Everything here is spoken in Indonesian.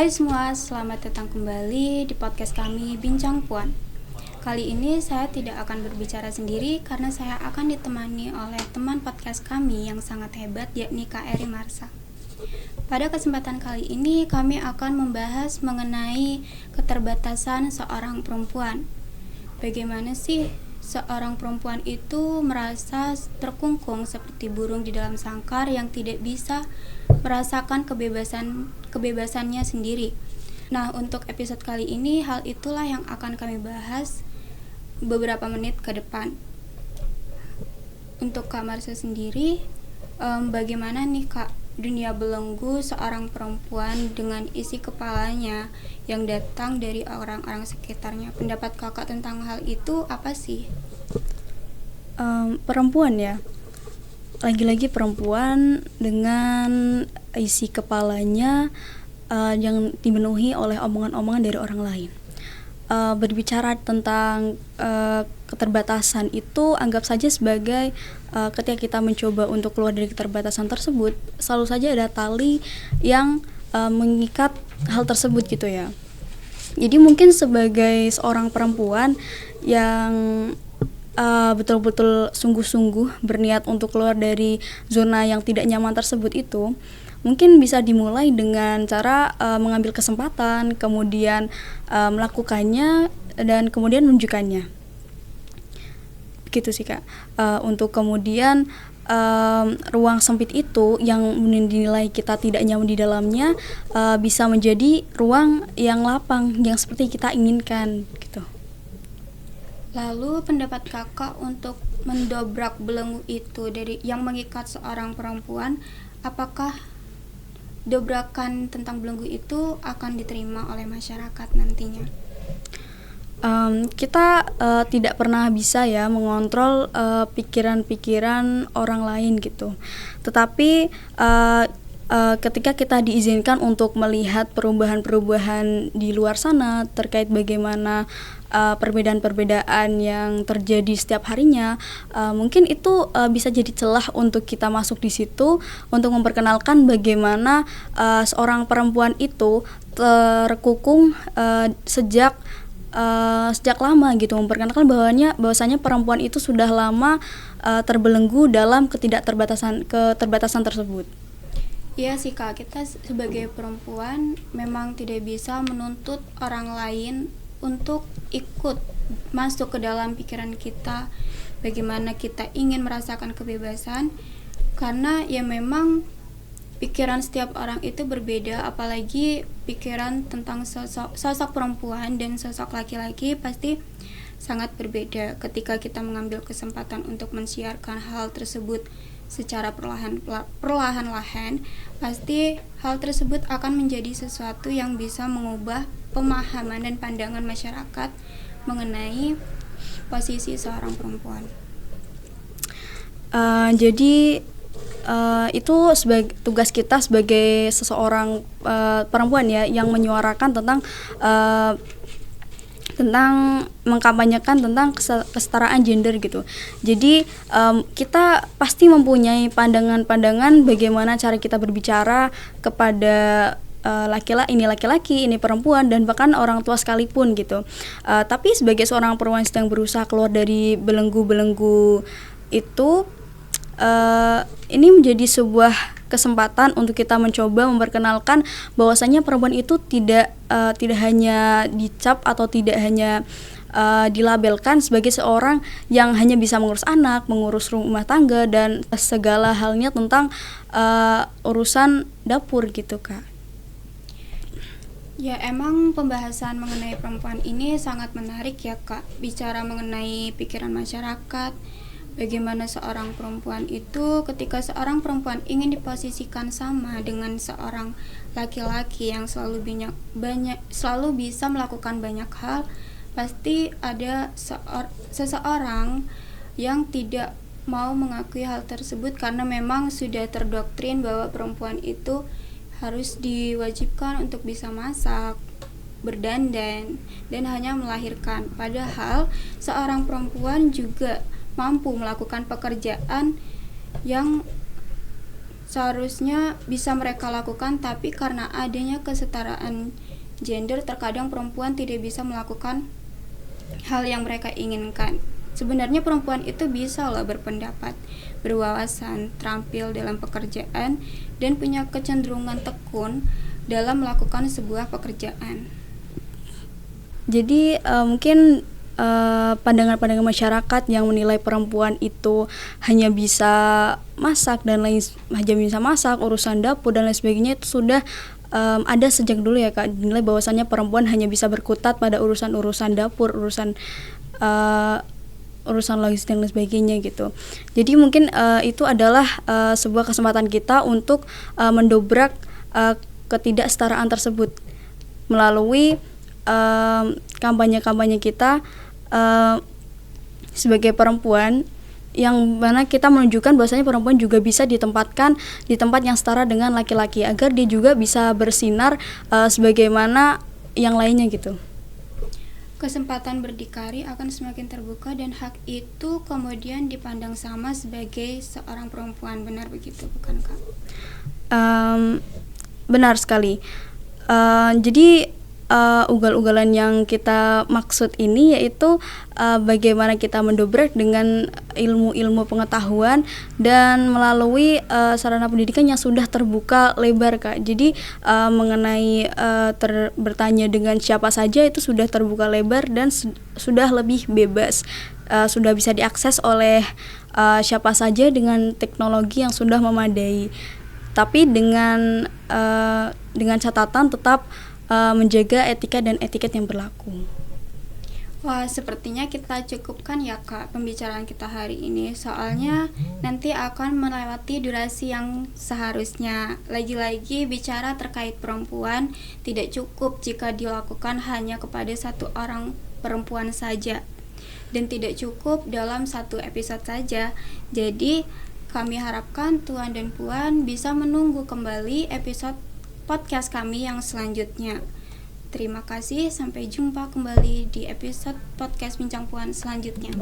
Hai semua, selamat datang kembali di podcast kami Bincang Puan. Kali ini saya tidak akan berbicara sendiri karena saya akan ditemani oleh teman podcast kami yang sangat hebat, yakni Kak Eri Marsa. Pada kesempatan kali ini kami akan membahas mengenai keterbatasan seorang perempuan. Bagaimana sih seorang perempuan itu merasa terkungkung seperti burung di dalam sangkar yang tidak bisa merasakan kebebasannya sendiri. Nah, untuk episode kali ini hal itulah yang akan kami bahas beberapa menit ke depan. Untuk Kak Marsa sendiri, bagaimana nih Kak dunia belenggu seorang perempuan dengan isi kepalanya yang datang dari orang-orang sekitarnya? Pendapat kakak tentang hal itu apa sih? Perempuan ya, lagi-lagi perempuan dengan isi kepalanya yang dipenuhi oleh omongan-omongan dari orang lain. Berbicara tentang keterbatasan itu, anggap saja sebagai ketika kita mencoba untuk keluar dari keterbatasan tersebut, selalu saja ada tali yang mengikat hal tersebut gitu ya. Jadi mungkin sebagai seorang perempuan yang betul-betul sungguh-sungguh berniat untuk keluar dari zona yang tidak nyaman tersebut itu, mungkin bisa dimulai dengan cara mengambil kesempatan, kemudian melakukannya dan kemudian menunjukkannya. Gitu sih Kak. Untuk kemudian ruang sempit itu yang dinilai kita tidak nyaman di dalamnya bisa menjadi ruang yang lapang yang seperti kita inginkan gitu. Lalu pendapat kakak untuk mendobrak belenggu itu dari yang mengikat seorang perempuan, apakah dobrakan tentang belenggu itu akan diterima oleh masyarakat nantinya? Kita tidak pernah bisa ya mengontrol pikiran-pikiran orang lain gitu. Tetapi ketika kita diizinkan untuk melihat perubahan-perubahan di luar sana terkait bagaimana perbedaan-perbedaan yang terjadi setiap harinya, mungkin itu bisa jadi celah untuk kita masuk di situ untuk memperkenalkan bagaimana seorang perempuan itu terkungkung sejak lama gitu, memperkenalkan bahwasanya perempuan itu sudah lama terbelenggu dalam keterbatasan tersebut. Iya sih Kak, kita sebagai perempuan memang tidak bisa menuntut orang lain untuk ikut masuk ke dalam pikiran kita bagaimana kita ingin merasakan kebebasan, karena ya memang pikiran setiap orang itu berbeda, apalagi pikiran tentang sosok perempuan dan sosok laki-laki pasti sangat berbeda. Ketika kita mengambil kesempatan untuk mensiarkan hal tersebut secara perlahan-lahan, pasti hal tersebut akan menjadi sesuatu yang bisa mengubah pemahaman dan pandangan masyarakat mengenai posisi seorang perempuan. Jadi itu sebagai tugas kita sebagai seseorang perempuan ya, yang menyuarakan tentang mengkampanyekan tentang kesetaraan gender gitu. Jadi kita pasti mempunyai pandangan-pandangan bagaimana cara kita berbicara kepada laki-laki, ini perempuan, dan bahkan orang tua sekalipun gitu. Tapi sebagai seorang perempuan sedang berusaha keluar dari belenggu-belenggu itu, ini menjadi sebuah kesempatan untuk kita mencoba memperkenalkan bahwasanya perempuan itu tidak hanya dicap atau tidak hanya dilabelkan sebagai seorang yang hanya bisa mengurus anak, mengurus rumah tangga, dan segala halnya tentang urusan dapur gitu Kak. Ya, emang pembahasan mengenai perempuan ini sangat menarik ya Kak. Bicara mengenai pikiran masyarakat, bagaimana seorang perempuan itu, ketika seorang perempuan ingin diposisikan sama dengan seorang laki-laki yang selalu bisa melakukan banyak hal, pasti ada seseorang yang tidak mau mengakui hal tersebut karena memang sudah terdoktrin bahwa perempuan itu harus diwajibkan untuk bisa masak, berdandan, dan hanya melahirkan. Padahal seorang perempuan juga mampu melakukan pekerjaan yang seharusnya bisa mereka lakukan, tapi karena adanya kesetaraan gender, terkadang perempuan tidak bisa melakukan hal yang mereka inginkan. Sebenarnya perempuan itu bisa loh berpendapat, berwawasan, terampil dalam pekerjaan, dan punya kecenderungan tekun dalam melakukan sebuah pekerjaan. Jadi mungkin pandangan-pandangan masyarakat yang menilai perempuan itu hanya bisa masak dan hanya bisa masak, urusan dapur dan lain sebagainya itu sudah ada sejak dulu ya Kak, dinilai bahwasannya perempuan hanya bisa berkutat pada urusan-urusan dapur, urusan logistik dan lain sebagainya gitu. Jadi mungkin itu adalah sebuah kesempatan kita untuk mendobrak ketidaksetaraan tersebut melalui kampanye-kampanye kita sebagai perempuan, yang mana kita menunjukkan bahwasanya perempuan juga bisa ditempatkan di tempat yang setara dengan laki-laki agar dia juga bisa bersinar sebagaimana yang lainnya gitu. Kesempatan berdikari akan semakin terbuka dan hak itu kemudian dipandang sama sebagai seorang perempuan. Benar begitu bukan Kak? Benar sekali. Jadi ugal-ugalan yang kita maksud ini yaitu bagaimana kita mendobrak dengan ilmu-ilmu pengetahuan dan melalui sarana pendidikan yang sudah terbuka lebar Kak. Jadi mengenai bertanya dengan siapa saja itu sudah terbuka lebar dan sudah lebih bebas, sudah bisa diakses oleh siapa saja dengan teknologi yang sudah memadai. Tapi dengan catatan tetap menjaga etika dan etiket yang berlaku. Wah, sepertinya kita cukupkan ya Kak pembicaraan kita hari ini. Soalnya nanti akan melewati durasi yang seharusnya. Lagi-lagi bicara terkait perempuan tidak cukup jika dilakukan hanya kepada satu orang perempuan saja. Dan tidak cukup dalam satu episode saja. Jadi kami harapkan Tuan dan Puan bisa menunggu kembali episode podcast kami yang selanjutnya. Terima kasih, sampai jumpa kembali di episode podcast Bincang Puan selanjutnya.